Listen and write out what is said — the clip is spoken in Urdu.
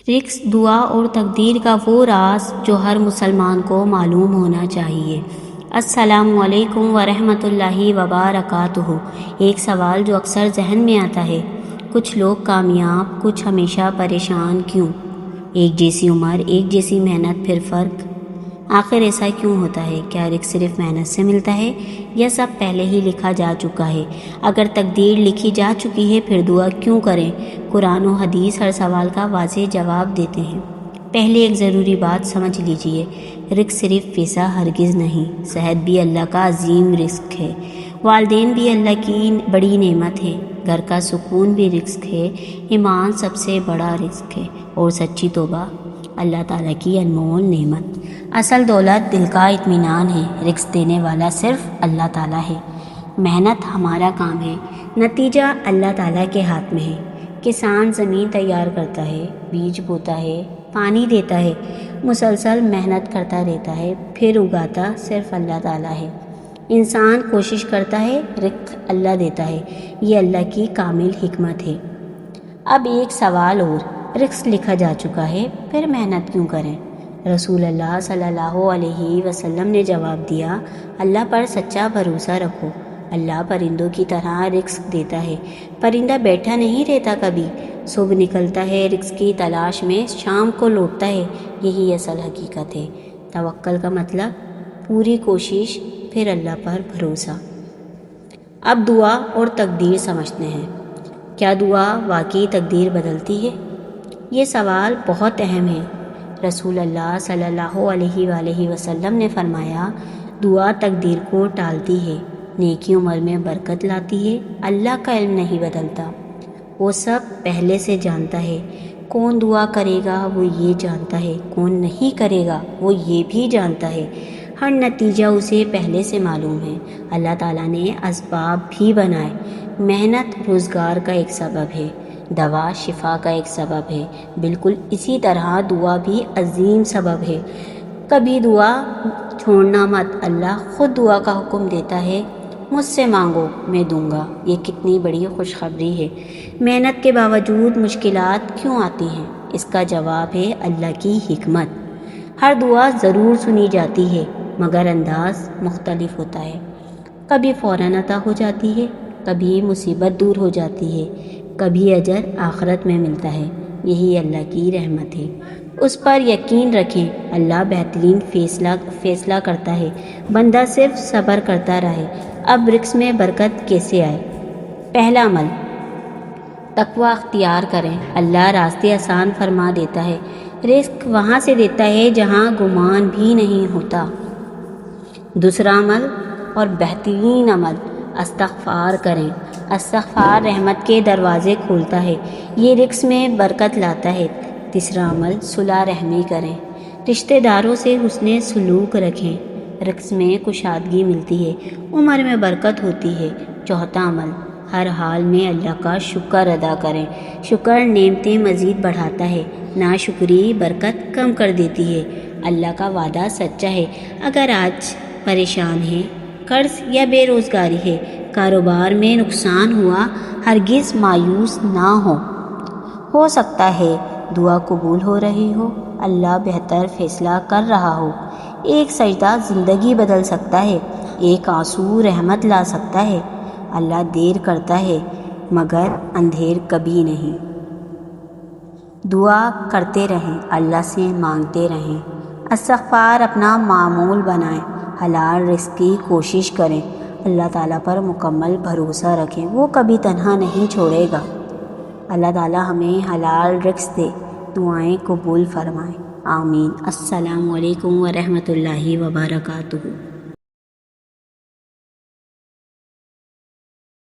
رزق، دعا اور تقدیر کا وہ راز جو ہر مسلمان کو معلوم ہونا چاہیے۔ السلام علیکم ورحمۃ اللہ وبرکاتہ۔ ایک سوال جو اکثر ذہن میں آتا ہے، کچھ لوگ کامیاب، کچھ ہمیشہ پریشان کیوں؟ ایک جیسی عمر، ایک جیسی محنت، پھر فرق؟ آخر ایسا کیوں ہوتا ہے؟ کیا رزق صرف محنت سے ملتا ہے یا سب پہلے ہی لکھا جا چکا ہے؟ اگر تقدیر لکھی جا چکی ہے پھر دعا کیوں کریں؟ قرآن و حدیث ہر سوال کا واضح جواب دیتے ہیں۔ پہلے ایک ضروری بات سمجھ لیجئے، رزق صرف پیسہ ہرگز نہیں، صحت بھی اللہ کا عظیم رزق ہے، والدین بھی اللہ کی بڑی نعمت ہے، گھر کا سکون بھی رزق ہے، ایمان سب سے بڑا رزق ہے، اور سچی توبہ اللہ تعالیٰ کی انمول نعمت۔ اصل دولت دل کا اطمینان ہے، رزق دینے والا صرف اللہ تعالیٰ ہے۔ محنت ہمارا کام ہے، نتیجہ اللہ تعالیٰ کے ہاتھ میں ہے۔ کسان زمین تیار کرتا ہے، بیج بوتا ہے، پانی دیتا ہے، مسلسل محنت کرتا رہتا ہے، پھر اگاتا صرف اللہ تعالیٰ ہے۔ انسان کوشش کرتا ہے، رزق اللہ دیتا ہے، یہ اللہ کی کامل حکمت ہے۔ اب ایک سوال اور، رزق لکھا جا چکا ہے پھر محنت کیوں کریں؟ رسول اللہ صلی اللہ علیہ وسلم نے جواب دیا، اللہ پر سچا بھروسہ رکھو، اللہ پرندوں کی طرح رزق دیتا ہے، پرندہ بیٹھا نہیں رہتا کبھی، صبح نکلتا ہے رزق کی تلاش میں، شام کو لوٹتا ہے، یہی اصل حقیقت ہے۔ توکل کا مطلب پوری کوشش، پھر اللہ پر بھروسہ۔ اب دعا اور تقدیر سمجھتے ہیں۔ کیا دعا واقعی تقدیر بدلتی ہے؟ یہ سوال بہت اہم ہے۔ رسول اللہ صلی اللہ علیہ وآلہ وسلم نے فرمایا، دعا تقدیر کو ٹالتی ہے، نیکی عمر میں برکت لاتی ہے، اللہ کا علم نہیں بدلتا، وہ سب پہلے سے جانتا ہے، کون دعا کرے گا وہ یہ جانتا ہے، کون نہیں کرے گا وہ یہ بھی جانتا ہے، ہر نتیجہ اسے پہلے سے معلوم ہے۔ اللہ تعالیٰ نے اسباب بھی بنائے، محنت روزگار کا ایک سبب ہے، دوا شفا کا ایک سبب ہے، بالکل اسی طرح دعا بھی عظیم سبب ہے۔ کبھی دعا چھوڑنا مت، اللہ خود دعا کا حکم دیتا ہے، مجھ سے مانگو میں دوں گا۔ یہ کتنی بڑی خوشخبری ہے۔ محنت کے باوجود مشکلات کیوں آتی ہیں؟ اس کا جواب ہے اللہ کی حکمت۔ ہر دعا ضرور سنی جاتی ہے مگر انداز مختلف ہوتا ہے، کبھی فوراً عطا ہو جاتی ہے، کبھی مصیبت دور ہو جاتی ہے، کبھی اجر آخرت میں ملتا ہے، یہی اللہ کی رحمت ہے۔ اس پر یقین رکھیں، اللہ بہترین فیصلہ کرتا ہے، بندہ صرف صبر کرتا رہے۔ اب رزق میں برکت کیسے آئے؟ پہلا عمل، تقوی اختیار کریں، اللہ راستے آسان فرما دیتا ہے، رزق وہاں سے دیتا ہے جہاں گمان بھی نہیں ہوتا۔ دوسرا عمل اور بہترین عمل، استغفار کریں، استغفار رحمت کے دروازے کھولتا ہے، یہ رزق میں برکت لاتا ہے۔ تیسرا عمل، صلح رحمی کریں، رشتہ داروں سے حسن سلوک رکھیں، رزق میں کشادگی ملتی ہے، عمر میں برکت ہوتی ہے۔ چوتھا عمل، ہر حال میں اللہ کا شکر ادا کریں، شکر نعمتیں مزید بڑھاتا ہے، ناشکری برکت کم کر دیتی ہے۔ اللہ کا وعدہ سچا ہے، اگر آج پریشان ہیں، قرض یا بے روزگاری ہے، کاروبار میں نقصان ہوا، ہرگز مایوس نہ ہو سکتا ہے دعا قبول ہو رہی ہو، اللہ بہتر فیصلہ کر رہا ہو۔ ایک سجدہ زندگی بدل سکتا ہے، ایک آنسو رحمت لا سکتا ہے۔ اللہ دیر کرتا ہے مگر اندھیر کبھی نہیں۔ دعا کرتے رہیں، اللہ سے مانگتے رہیں، استغفار اپنا معمول بنائیں، حلال رزق کی کوشش کریں، اللہ تعالیٰ پر مکمل بھروسہ رکھیں، وہ کبھی تنہا نہیں چھوڑے گا۔ اللہ تعالیٰ ہمیں حلال رزق دے، دعائیں قبول فرمائیں، آمین۔ السلام علیکم ورحمۃ اللہ وبرکاتہ۔